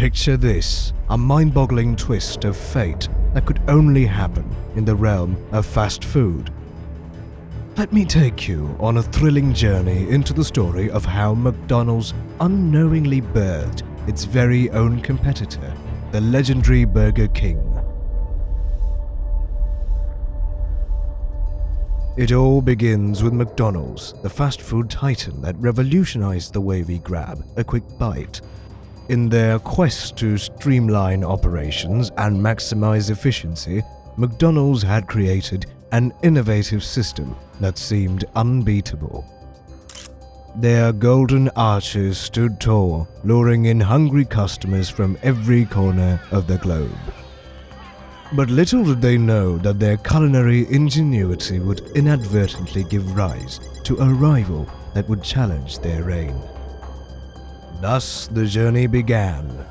Picture this, a mind-boggling twist of fate that could only happen in the realm of fast food. Let me take you on a thrilling journey into the story of how McDonald's unknowingly birthed its very own competitor, the legendary Burger King. It all begins with McDonald's, the fast food titan that revolutionized the way we grab a quick bite. In their quest to streamline operations and maximize efficiency, McDonald's had created an innovative system that seemed unbeatable. Their golden arches stood tall, luring in hungry customers from every corner of the globe. But little did they know that their culinary ingenuity would inadvertently give rise to a rival that would challenge their reign. Thus the journey began.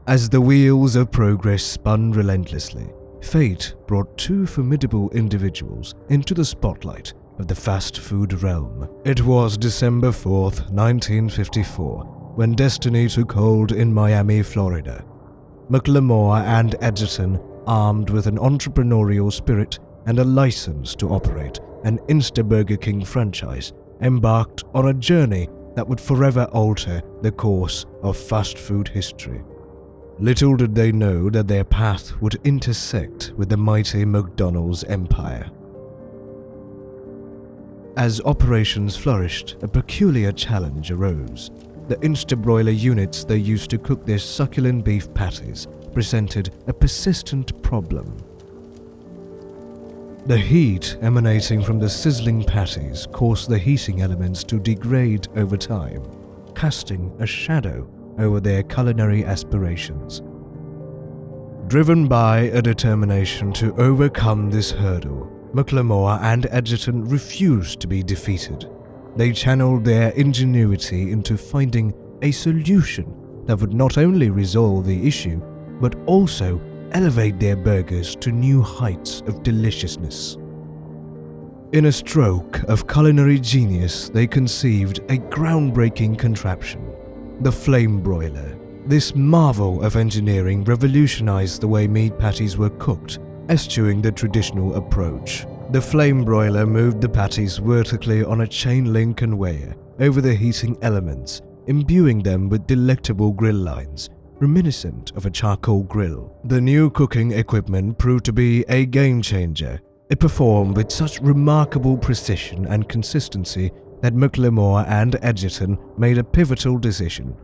As the wheels of progress spun relentlessly, fate brought two formidable individuals into the spotlight of the fast food realm. It was December 4th, 1954, when destiny took hold in Miami, Florida. McLemore and Edgerton, armed with an entrepreneurial spirit and a license to operate an Burger King franchise, embarked on a journey that would forever alter the course of fast food history. Little did they know that their path would intersect with the mighty McDonald's empire. As operations flourished, a peculiar challenge arose. The Instabroiler units they used to cook their succulent beef patties presented a persistent problem. The heat emanating from the sizzling patties caused the heating elements to degrade over time, casting a shadow over their culinary aspirations. Driven by a determination to overcome this hurdle, McLemore and Edgerton refused to be defeated. They channeled their ingenuity into finding a solution that would not only resolve the issue, but also elevate their burgers to new heights of deliciousness. In a stroke of culinary genius, they conceived a groundbreaking contraption, the flame broiler. This marvel of engineering revolutionized the way meat patties were cooked, eschewing the traditional approach. The flame broiler moved the patties vertically on a chain-link conveyor over the heating elements, imbuing them with delectable grill lines, reminiscent of a charcoal grill. The new cooking equipment proved to be a game-changer. It performed with such remarkable precision and consistency that McLemore and Edgerton made a pivotal decision.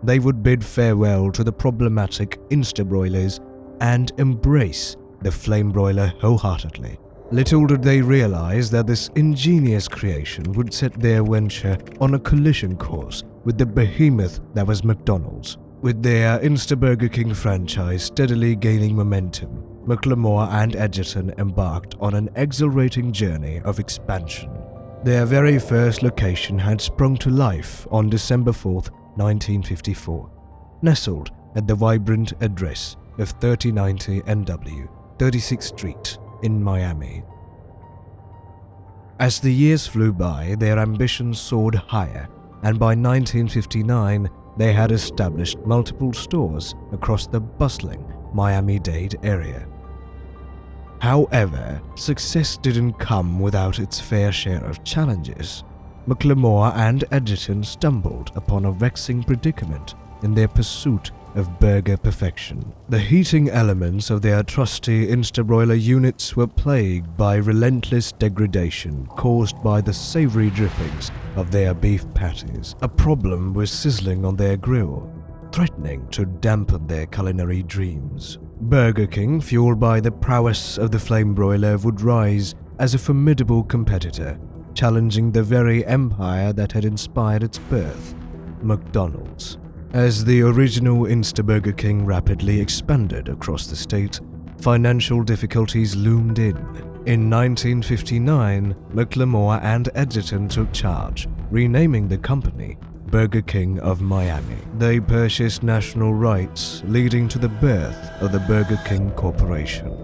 They would bid farewell to the problematic Instabroilers and embrace the flame broiler wholeheartedly. Little did they realize that this ingenious creation would set their venture on a collision course with the behemoth that was McDonald's. With their Burger King franchise steadily gaining momentum, McLemore and Edgerton embarked on an exhilarating journey of expansion. Their very first location had sprung to life on December 4th, 1954, nestled at the vibrant address of 3090 NW 36th Street in Miami. As the years flew by, their ambitions soared higher, and by 1959, they had established multiple stores across the bustling Miami-Dade area. However, success didn't come without its fair share of challenges. McLemore and Edgerton stumbled upon a vexing predicament in their pursuit of burger perfection. The heating elements of their trusty Instabroiler units were plagued by relentless degradation caused by the savory drippings of their beef patties. A problem was sizzling on their grill, threatening to dampen their culinary dreams. Burger King, fueled by the prowess of the flame broiler, would rise as a formidable competitor, challenging the very empire that had inspired its birth, McDonald's. As the original Burger King rapidly expanded across the state, financial difficulties loomed in. In 1959, McLemore and Edgerton took charge, renaming the company Burger King of Miami. They purchased national rights, leading to the birth of the Burger King Corporation.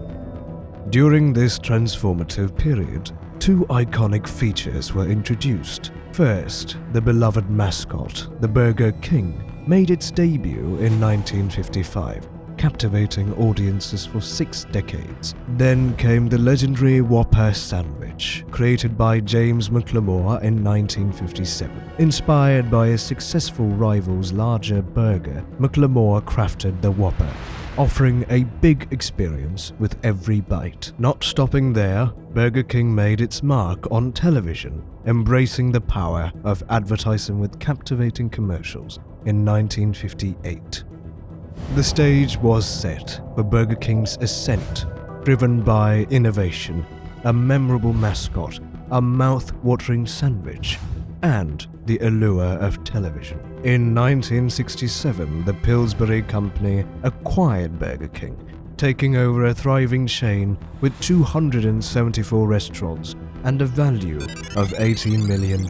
During this transformative period, two iconic features were introduced: First, the beloved mascot, the Burger King, made its debut in 1955, captivating audiences for 6 decades. Then came the legendary Whopper sandwich, created by James McLemore in 1957. Inspired by a successful rival's larger burger, McLemore crafted the Whopper, offering a big experience with every bite. Not stopping there, Burger King made its mark on television, embracing the power of advertising with captivating commercials in 1958. The stage was set for Burger King's ascent, driven by innovation, a memorable mascot, a mouth-watering sandwich, and the allure of television. In 1967, the Pillsbury Company acquired Burger King, taking over a thriving chain with 274 restaurants and a value of $18 million.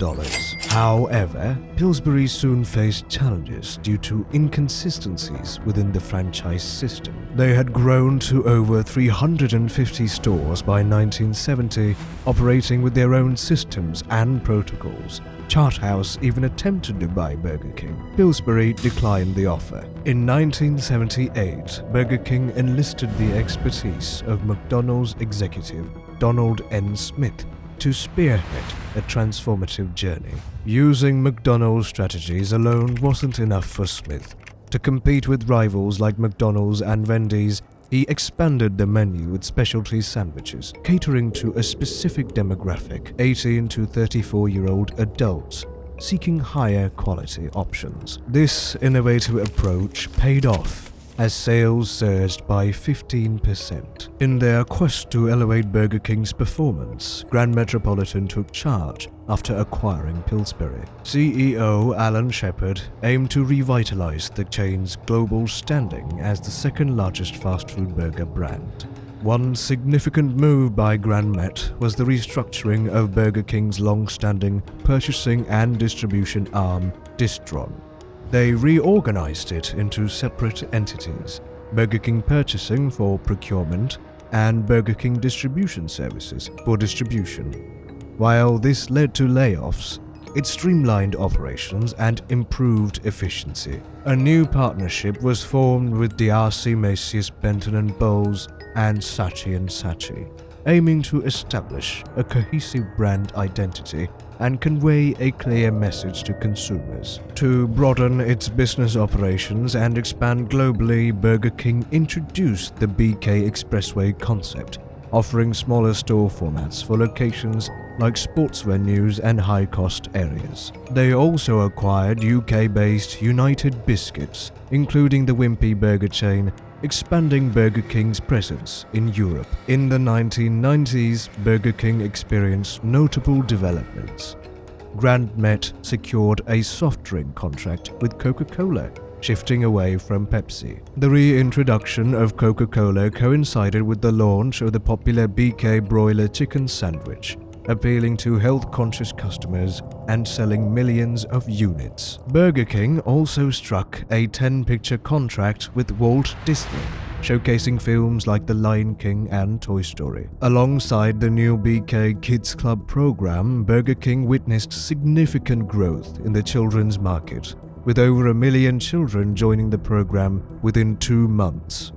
However, Pillsbury soon faced challenges due to inconsistencies within the franchise system. They had grown to over 350 stores by 1970, operating with their own systems and protocols. Charthouse even attempted to buy Burger King. Pillsbury declined the offer. In 1978, Burger King enlisted the expertise of McDonald's executive Donald N. Smith to spearhead a transformative journey. Using McDonald's strategies alone wasn't enough for Smith. To compete with rivals like McDonald's and Wendy's, he expanded the menu with specialty sandwiches, catering to a specific demographic, 18 to 34-year-old adults, seeking higher quality options. This innovative approach paid off as sales surged by 15%. In their quest to elevate Burger King's performance, Grand Metropolitan took charge after acquiring Pillsbury. CEO Alan Shepard aimed to revitalize the chain's global standing as the second-largest fast food burger brand. One significant move by Grand Met was the restructuring of Burger King's long-standing purchasing and distribution arm, Distron. They reorganized it into separate entities, Burger King Purchasing for procurement and Burger King Distribution Services for distribution. While this led to layoffs, it streamlined operations and improved efficiency. A new partnership was formed with DRC Macy's, Benton & Bowles, and Saatchi & Saatchi, aiming to establish a cohesive brand identity and convey a clear message to consumers. To broaden its business operations and expand globally, Burger King introduced the BK Expressway concept, offering smaller store formats for locations like sports venues and high-cost areas. They also acquired UK-based United Biscuits, including the Wimpy burger chain, expanding Burger King's presence in Europe. In the 1990s, Burger King experienced notable developments. Grand Met secured a soft drink contract with Coca-Cola, shifting away from Pepsi. The reintroduction of Coca-Cola coincided with the launch of the popular BK broiler chicken sandwich, appealing to health-conscious customers and selling millions of units. Burger King also struck a 10-picture contract with Walt Disney, showcasing films like The Lion King and Toy Story. Alongside the new BK Kids Club program, Burger King witnessed significant growth in the children's market, with over 1 million children joining the program within 2 months.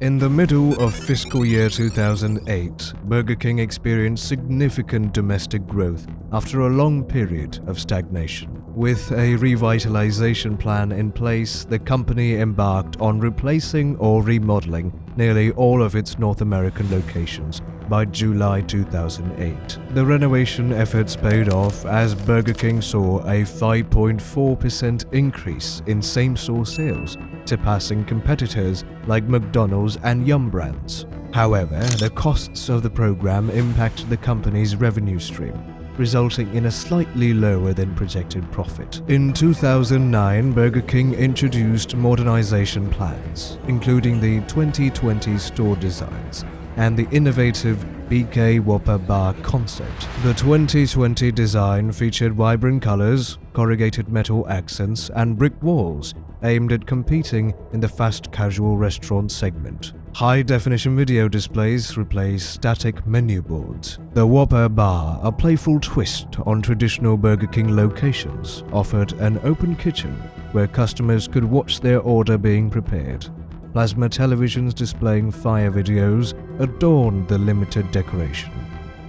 In the middle of fiscal year 2008, Burger King experienced significant domestic growth after a long period of stagnation. With a revitalization plan in place, the company embarked on replacing or remodeling nearly all of its North American locations by July 2008. The renovation efforts paid off as Burger King saw a 5.4% increase in same-store sales, surpassing competitors like McDonald's and Yum Brands. However, the costs of the program impacted the company's revenue stream, resulting in a slightly lower than projected profit. In 2009, Burger King introduced modernization plans, including the 2020 store designs and the innovative BK Whopper bar concept. The 2020 design featured vibrant colors, corrugated metal accents, and brick walls, aimed at competing in the fast casual restaurant segment. High-definition video displays replace static menu boards. The Whopper Bar, a playful twist on traditional Burger King locations, offered an open kitchen where customers could watch their order being prepared. Plasma televisions displaying fire videos adorned the limited decoration.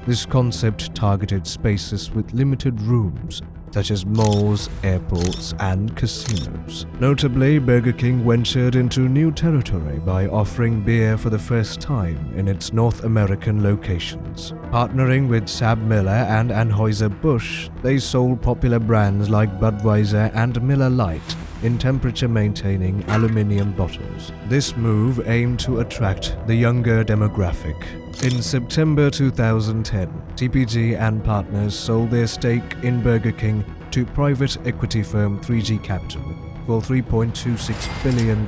This concept targeted spaces with limited rooms, such as malls, airports, and casinos. Notably, Burger King ventured into new territory by offering beer for the first time in its North American locations. Partnering with SABMiller and Anheuser-Busch, they sold popular brands like Budweiser and Miller Lite in temperature-maintaining aluminum bottles. This move aimed to attract the younger demographic. In September 2010, TPG and partners sold their stake in Burger King to private equity firm 3G Capital for $3.26 billion.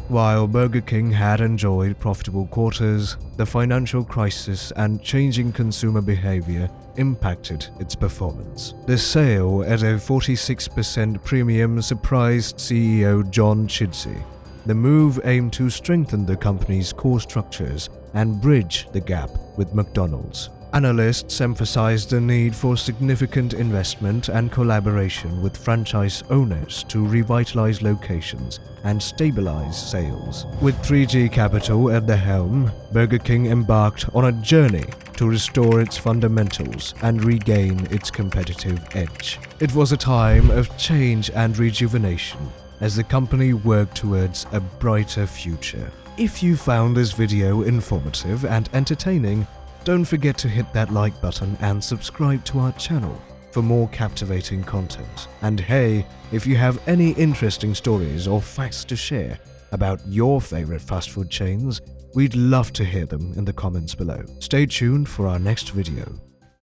While Burger King had enjoyed profitable quarters, the financial crisis and changing consumer behavior impacted its performance. The sale at a 46% premium surprised CEO John Chidsey. The move aimed to strengthen the company's core structures and bridge the gap with McDonald's. Analysts emphasized the need for significant investment and collaboration with franchise owners to revitalize locations and stabilize sales. With 3G Capital at the helm, Burger King embarked on a journey to restore its fundamentals and regain its competitive edge. It was a time of change and rejuvenation as the company worked towards a brighter future. If you found this video informative and entertaining, don't forget to hit that like button and subscribe to our channel for more captivating content. And hey, if you have any interesting stories or facts to share about your favorite fast food chains, we'd love to hear them in the comments below. Stay tuned for our next video.